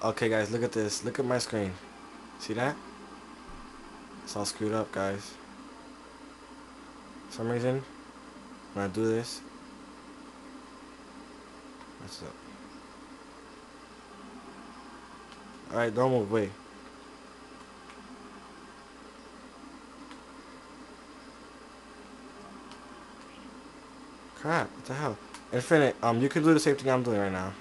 Okay, guys, look at this. Look at my screen. See that? It's all screwed up, guys. For some reason, when I do this, what's up? Alright, don't move. Wait. Crap. What the hell? Infinite, you could do the same thing I'm doing right now.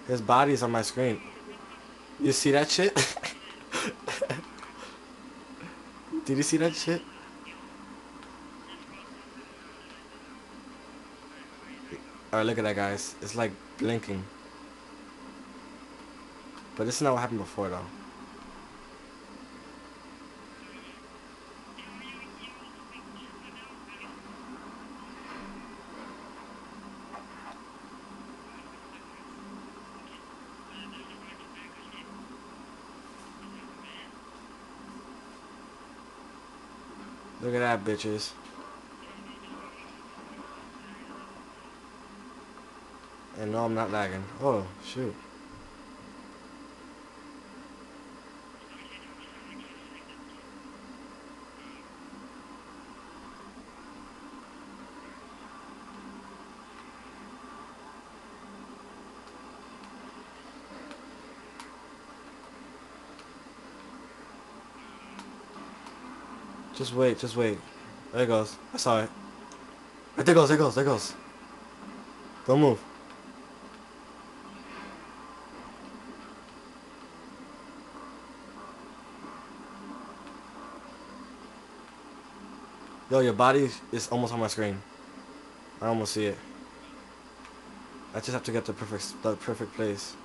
His body's on my screen. You see that shit? Did you see that shit? Alright, look at that, guys. It's like blinking. But this is not what happened before, though. Look at that, bitches. And no, I'm not lagging. Oh, shoot. Just wait, just wait. There it goes. I saw it. Right, there goes, there goes, there goes. Don't move. Yo, your body is almost on my screen. I almost see it. I just have to get the perfect place.